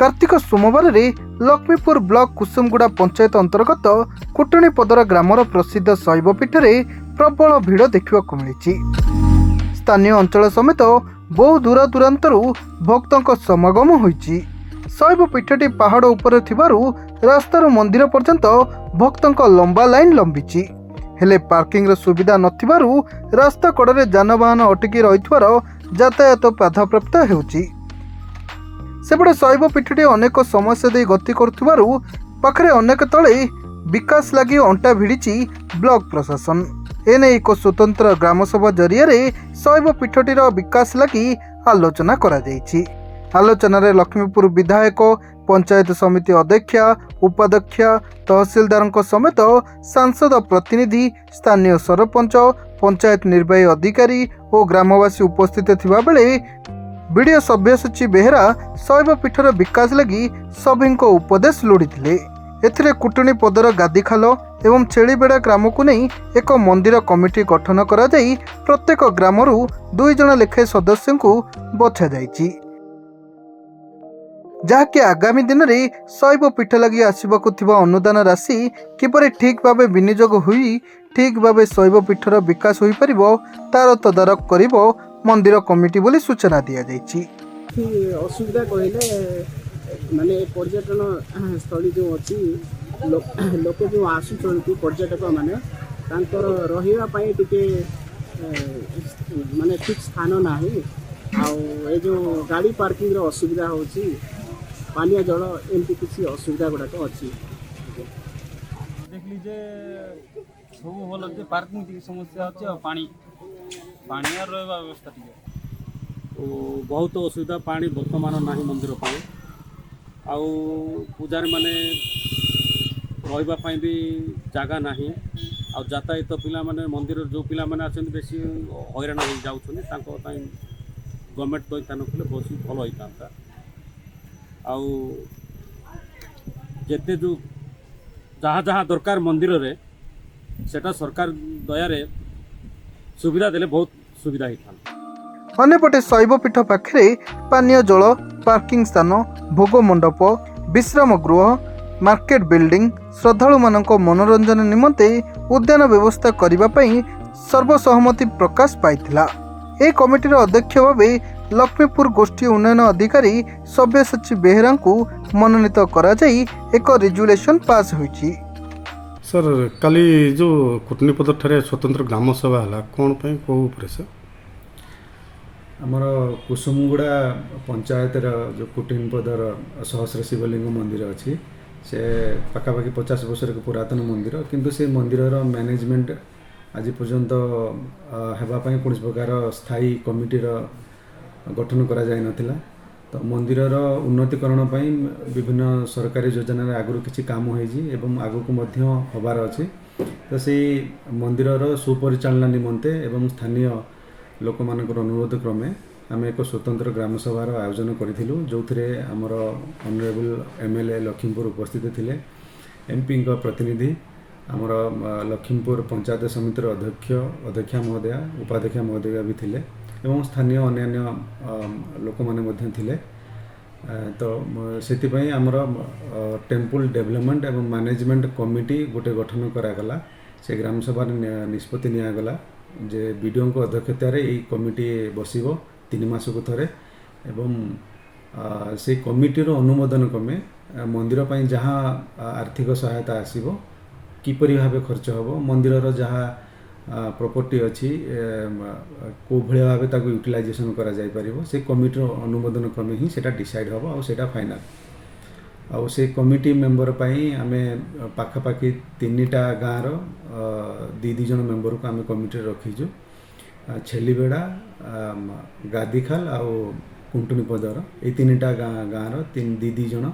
कार्तिक सोमवार रे लक्ष्मीपुर ब्लॉक कुसुमगुड़ा पंचायत अंतर्गत कुटुणीपदर ग्रामर प्रसिद्ध शैवपीठ में प्रबल भिड़ देखा मिली। स्थानीय अंचल समेत बहु दूर दूरांतरू भक्तों समागम होइछि। शैवपीठटी पहाड़ उपर थिबारु रास्तार मंदिर पर्यंत भक्तों लंबा लाइन लंबिछि। हेले पार्किंग सुविधा नथिबारु रास्ता कड़े जानवाहन अटकी रहिथवार यातायात बाधाप्राप्त हेउछि। सेपटे शैवपीठटी अनेक समस्या दे गति करुथिबारु पाखरे अनेक तले विकास लगी अंटा भिड़ी ब्लॉक प्रशासन। एने एक स्वतंत्र ग्रामसभा जरिया शैवपीठटीर विकास लगी आलोचना करा जायछि। आलोचना रे लक्ष्मीपुर विधायक, पंचायत समिति अध्यक्ष, उपाध्यक्ष, तहसीलदार समेत सांसद प्रतिनिधि, स्थानीय सरपंच, पंचायत निर्वाही अधिकारी और ग्रामवासी उपस्थित थिबा बेले बीडीओ सभ्यसाची बेहेरा शैवपीठर विकास लगी सभी उपदेश लोड़ीथिले। एथिरे कुटुणीपदर गादीखाल एवं छेलीबेड़ा ग्राम को नहीं एक मंदिर कमिटी गठन करा जाई प्रत्येक ग्रामरू 2 जण लेखाएं सदस्य को बछा जाइछि, जहाँकि आगामी दिन में शैवपीठ लगी आसवाक अनुदान राशि किपरि ठीक भाव विनियोग हुई ठीक भाव शैवपीठर विकास हो पारिबो तार तदारक करिबो मंदिर कमिटी बोली सूचना दिया जाइछि। असुविधा कहले माने पर्यटन स्थली जो अच्छी लोक जो आसुचंती पर्यटक माने तांकर रहिबा पई टिके माने ठीक स्थान नाही आ ए जो गाड़ी पार्किंग रो असुविधा होची, पानी जल एमती किसी असुविधा गुड़ाक अच्छी देख लीजिए सब भल जे पार्किंग की समस्या अच्छी और पानी और रहा व्यवस्था टे बहुत असुविधा पानी वर्तमान ना मंदिर आउ पूजारी माने रही भी जगह ना आ यातायात पिला माने मंदिर जो पिला माने आछन बेसी हैरान हो जाउछन तांको ताई गवर्नमेंट दइतान कले बहुत भल होइतांता। आउ जेते जो जहाँ जहाँ दरकार मंदिर रे सेटा सरकार दया रे सुविधा देले बहुत सुविधा होता। अन्यपटे शैवपीठ पाखे पानीय जल, पार्किंग स्थान, भोग मंडप, विश्राम गृह, मार्केट बिल्डिंग, श्रद्धालु मानक मनोरंजन निमंते उद्यान व्यवस्था करने सर्वसहमति प्रकाश पाइथिला। ए कमिटीर अध्यक्ष भावे लक्ष्मीपुर गोष्ठी उन्नयन अधिकारी सभ्यसाची बेहेरा को मनोनीत करा जाई एक रेजुलेशन पास होइछि। सर काली जो कुटुणीपद ठारे स्वतंत्र ग्राम सभा है कौन पे कौ सर आमर कुसुमगुड़ा पंचायत जो कुटुणीपदर सहस्र शिवलिंग मंदिर अच्छी से पाखापाखि 50 वर्ष के पुरातन मंदिर, किंतु से मंदिर मैनेजमेंट आज पर्यंत हेबापी कौन प्रकार स्थायी कमिटीर गठन करा जाय नथिला। तो मंदिर उन्नतीकरण विभिन्न सरकारी योजना आगु किसी काम होइछि एवं आगु को मध्य हबार अछि। तो से मंदिर सुपरिचालना निमंते एवं स्थानीय लोक मानकर अनुरोध क्रमे आम एक स्वतंत्र ग्राम सभार आयोजन करूँ, जो आमर ऑनरेबल एमएलए लखीमपुर उपस्थित थिले, एमपी प्रतिनिधि, आमर लखीमपुर पंचायत समितिर अध्यक्षा महोदया, उपाध्यक्षा महोदया भी थिले एवं स्थानीय अन्यान्य लोक माने थिले। तो से आमर टेम्पल डेवलपमेंट एवं मैनेजमेंट कमिटी गोटे गठन करागला। से ग्राम सभा निष्पत्ति निगला जे बीडीओ को अध्यक्षतार यही कमिटी बसिबो 3 मास को थरे एवं से कमिटीर अनुमोदन क्रमे मंदिर पई जहाँ आर्थिक सहायता आसीबो किपरि भावे खर्च होबो, मंदिरर जहाँ प्रॉपर्टी अच्छी को भले भाव ताको यूटिलाइजेशन करा जाय परिबो से कमिटीर अनुमोदन क्रमे ही सेटा डिसाइड होबो और सेटा फाइनल। आउ से कमिटी मेंबर पाई आमे पाखापाखि 3टा गाँव दी जन मेंबर को आमे कमिटी रखीजु। छेलीबेड़ा, गादीखाल आउ कुंटुणीपदर ये 3टा गाँव दी जन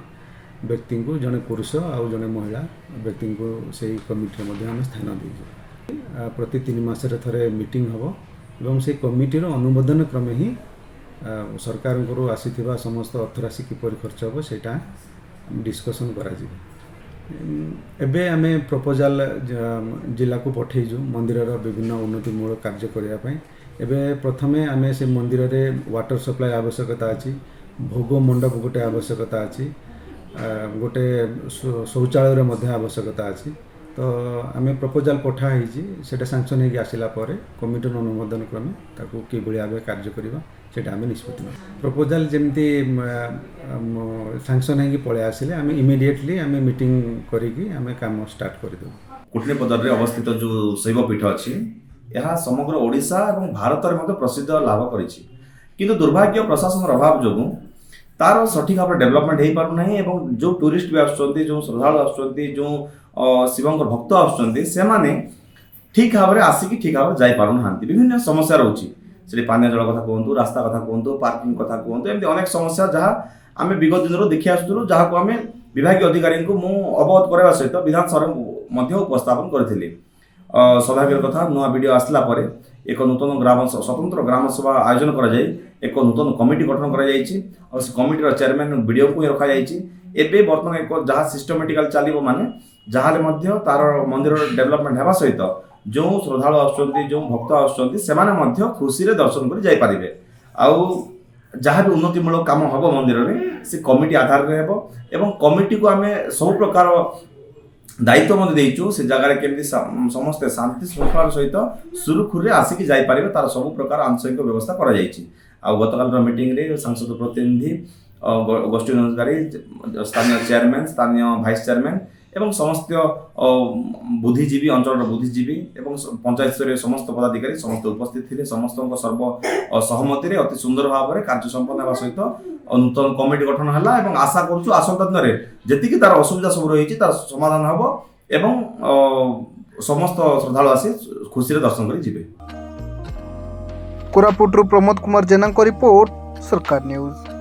व्यक्ति को जड़े पुरुष आउ जड़े महिला व्यक्ति को से कमिटी आम स्थान दीजु। प्रति 3 मास थरे मीटिंग हम एवं से कमिटीर अनुमोदन क्रमे ही सरकार को आसीथिबा समस्त अर्थराशि किपरि खर्च हो सेटा डिस्कसन करा एबे आमे प्रपोजल जिला को पठेजु मंदिरर विभिन्न उन्नतिमूलक कार्य करने। एबे प्रथमे आमे से मंदिर रे वाटर सप्लाई आवश्यकता अछि, ଭୋଗ ମଣ୍ଡପ ଗୋଟେ ଆବଶ୍ୟକତା ଅଛି, ଗୋଟେ ଶୌଚାଳୟର ମଧ୍ୟ ଆବଶ୍ୟକତା ଅଛି। ତ ଆମେ ପ୍ରପୋଜାଲ୍ ପଠା ହେଇଛି, ସେଇଟା ସାଂସନ୍ ହେଇକି ଆସିଲା ପରେ କମିଟିର ଅନୁମୋଦନ କ୍ରମେ ତାକୁ କିଭଳି ଭାବେ କାର୍ଯ୍ୟ କରିବା ସେଇଟା ଆମେ ନିଷ୍ପତ୍ତି ନେବୁ। ପ୍ରପୋଜାଲ୍ ଯେମିତି ସାଂସନ୍ ହେଇକି ପଳେଇ ଆସିଲେ ଆମେ ଇମିଡ଼ିଏଟଲି ଆମେ ମିଟିଂ କରିକି ଆମେ କାମ ଷ୍ଟାର୍ଟ କରିଦେବୁ। କୁଟନୀପଦରରେ ଅବସ୍ଥିତ ଯେଉଁ ଶୈବପୀଠ ଅଛି ଏହା ସମଗ୍ର ଓଡ଼ିଶା ଏବଂ ଭାରତରେ ମଧ୍ୟ ପ୍ରସିଦ୍ଧ ଲାଭ କରିଛି, କିନ୍ତୁ ଦୁର୍ଭାଗ୍ୟ ପ୍ରଶାସନର ଅଭାବ ଯୋଗୁଁ ତାର ସଠିକ୍ ଭାବରେ ଡେଭଲପମେଣ୍ଟ ହେଇପାରୁନାହିଁ ଏବଂ ଯେଉଁ ଟୁରିଷ୍ଟ ବି ଆସୁଛନ୍ତି, ଯେଉଁ ଶ୍ରଦ୍ଧାଳୁ ଆସୁଛନ୍ତି, ଯେଉଁ ଶିବଙ୍କର ଭକ୍ତ ଆସୁଛନ୍ତି, ସେମାନେ ଠିକ୍ ଭାବରେ ଆସିକି ଠିକ୍ ଭାବରେ ଯାଇପାରୁନାହାନ୍ତି। ବିଭିନ୍ନ ସମସ୍ୟା ରହୁଛି, ସେଠି ପାନୀୟ ଜଳ କଥା କୁହନ୍ତୁ, ରାସ୍ତା କଥା କୁହନ୍ତୁ, ପାର୍କିଂ କଥା କୁହନ୍ତୁ, ଏମିତି ଅନେକ ସମସ୍ୟା ଯାହା ଆମେ ବିଗତ ଦିନରୁ ଦେଖି ଆସୁଥିଲୁ, ଯାହାକୁ ଆମେ ବିଭାଗୀୟ ଅଧିକାରୀଙ୍କୁ ମୁଁ ଅବଗତ କରାଇବା ସହିତ ବିଧାନସଭାରେ ମଧ୍ୟ ଉପସ୍ଥାପନ କରିଥିଲି। ସୌଭାଗ୍ୟର କଥା, ନୂଆ ଭିଡ଼ିଓ ଆସିଲା ପରେ ଏକ ନୂତନ ସ୍ୱତନ୍ତ୍ର ଗ୍ରାମସଭା ଆୟୋଜନ କରାଯାଇ ଏକ ନୂତନ କମିଟି ଗଠନ କରାଯାଇଛି ଆଉ ସେ କମିଟିର ଚେୟାରମ୍ୟାନ୍ ଭିଡ଼ିଓକୁ ହିଁ ରଖାଯାଇଛି। ଏବେ ବର୍ତ୍ତମାନ ଏକ ଯାହା ସିଷ୍ଟମେଟିକାଲ ଚାଲିବ, ମାନେ ଯାହାହେଲେ ମଧ୍ୟ ତାର ମନ୍ଦିରର ଡେଭଲପମେଣ୍ଟ ହେବା ସହିତ ଯେଉଁ ଶ୍ରଦ୍ଧାଳୁ ଆସୁଛନ୍ତି, ଯେଉଁ ଭକ୍ତ ଆସୁଛନ୍ତି, ସେମାନେ ମଧ୍ୟ ଖୁସିରେ ଦର୍ଶନ କରି ଯାଇପାରିବେ। ଆଉ ଯାହା ବି ଉନ୍ନତିମୂଳକ କାମ ହେବ ମନ୍ଦିରରେ ସେ କମିଟି ଆଧାରରେ ହେବ ଏବଂ କମିଟିକୁ ଆମେ ସବୁ ପ୍ରକାର ଦାୟିତ୍ୱ ମଧ୍ୟ ଦେଇଛୁ, ସେ ଜାଗାରେ କେମିତି ସମସ୍ତେ ଶାନ୍ତି ଶୃଙ୍ଖଳାର ସହିତ ସୁରୁଖୁରୁରେ ଆସିକି ଯାଇପାରିବେ ତାର ସବୁ ପ୍ରକାର ଆଂଶିକ ବ୍ୟବସ୍ଥା କରାଯାଇଛି। ଆଉ ଗତକାଲିର ମିଟିଂରେ ସାଂସଦ ପ୍ରତିନିଧି, ଗୋଷ୍ଠୀ ଅଧିକାରୀ, ସ୍ଥାନୀୟ ଚେୟାରମ୍ୟାନ୍, ସ୍ଥାନୀୟ ଭାଇସ୍ ଚେୟାରମ୍ୟାନ୍ ଏବଂ ସମସ୍ତ ବୁଦ୍ଧିଜୀବୀ, ଅଞ୍ଚଳର ବୁଦ୍ଧିଜୀବୀ ଏବଂ ପଞ୍ଚାୟତ ସ୍ତରୀୟ ସମସ୍ତ ପଦାଧିକାରୀ ସମସ୍ତେ ଉପସ୍ଥିତ ଥିଲେ। ସମସ୍ତଙ୍କ ସର୍ବ ସହମତିରେ ଅତି ସୁନ୍ଦର ଭାବରେ କାର୍ଯ୍ୟ ସମ୍ପନ୍ନ ହେବା ସହିତ ନୂତନ କମିଟି ଗଠନ ହେଲା ଏବଂ ଆଶା କରୁଛୁ ଆସନ୍ତା ଦିନରେ ଯେତିକି ତାର ଅସୁବିଧା ସବୁ ରହିଛି ତାର ସମାଧାନ ହେବ ଏବଂ ସମସ୍ତ ଶ୍ରଦ୍ଧାଳୁ ଆସି ଖୁସିରେ ଦର୍ଶନ କରି ଯିବେ। କୋରାପୁଟରୁ ପ୍ରମୋଦ କୁମାର ଜେନାଙ୍କ ରିପୋର୍ଟ, ସରକାର ନ୍ୟୁଜ୍।